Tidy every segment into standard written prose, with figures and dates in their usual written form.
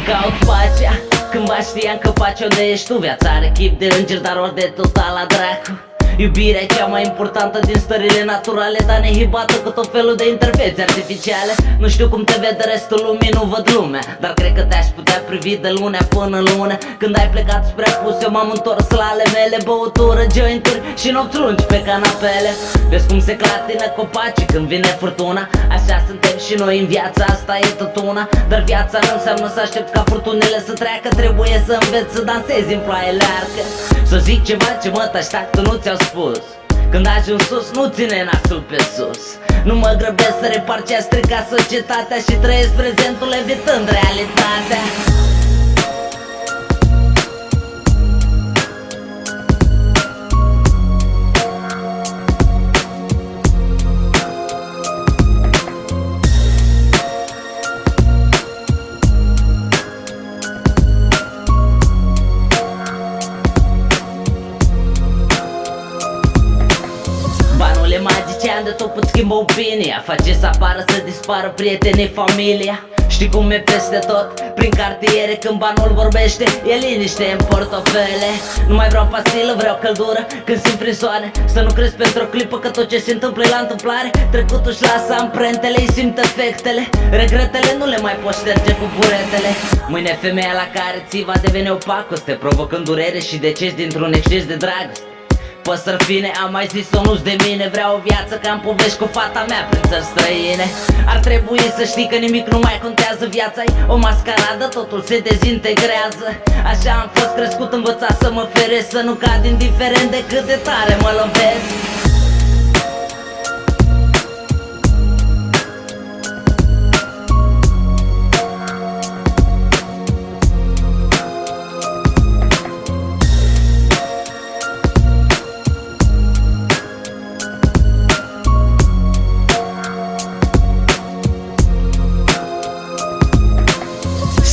caut pacea, cândva știam că pace unde ești tu. Viața are chip de înger, dar ori de total la dracu. Iubirea e cea mai importantă din stările naturale, dar nehibată cu tot felul de intervenții artificiale. Nu știu cum te vede restul lumii, nu văd lumea, dar cred că te-aș putea privi de lunea până lunea. Când ai plecat spre apus, eu m-am întors la ale mele, băutură, jointuri și nopți lungi pe canapele. Vezi cum se clatină copacii când vine furtuna. Așa suntem și noi în viața asta, e tot una. Dar viața nu înseamnă să aștept ca furtunile să treacă. Trebuie să înveți să dansezi în ploaie leargă. Să zic ceva ce mă taștac, nu ți-au spus. Când ajung sus, nu ține nasul pe sus. Nu mă grăbesc să repar ce-a stricat societatea și trăiesc prezentul evitând realitatea. Banul e magician, de tot pot schimba opinia. Face să apară, să dispară prietenii, familia. Știi cum e peste tot, prin cartiere. Când banul vorbește, e liniște în portofele. Nu mai vreau pastilă, vreau căldură când simt prin soare. Să nu crezi pentru o clipă că tot ce se întâmplă e la întâmplare. Trecutul își lasă amprentele, îi simt efectele. Regretele nu le mai poți șterge cu buretele. Mâine femeia la care ți va deveni opacoste, provocând durere și deces dintr-un exces de dragoste. Păsări fine, am mai zis-o, nu-ți de mine. Vreau o viață ca în povești cu fata mea prin țări străine. Ar trebui să știi că nimic nu mai contează. Viața-i o mascaradă, totul se dezintegrează. Așa am fost crescut, învățat să mă feresc, să nu cad indiferent de cât de tare mă lovesc.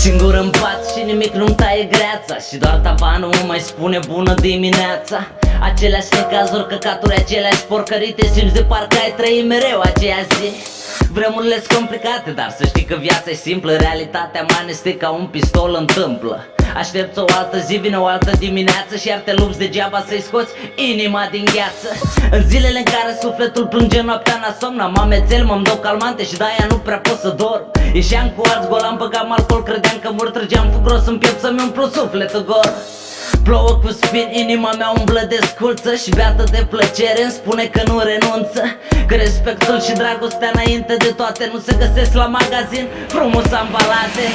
Singur în pat și nimic nu-mi taie greața, și doar tavanul îmi mai spune bună dimineața. Aceleași necazuri, căcaturi, aceleași porcării. Te simți de parcă ai trăit mereu aceeași zi. Vremurile sunt complicate, dar să știi că viața e simplă. Realitatea mea este ca un pistol întâmplă. Aștepți o altă zi, vine o altă dimineață și iar te lupți degeaba să-i scoți inima din gheață. În zilele în care sufletul plânge noaptea n-a somn, am amețel, mă-mi dau calmante și de-aia nu prea pot să dorm. Ieșeam cu alți golam, băgam alcool, credeam că mor, trăgeam fugros în piept să-mi umplu sufletul gol. Plouă cu spin, inima mea umblă de sculță și beată de plăcere îmi spune că nu renunță. Că respectul și dragostea înainte de toate nu se găsesc la magazin frumos ambalate.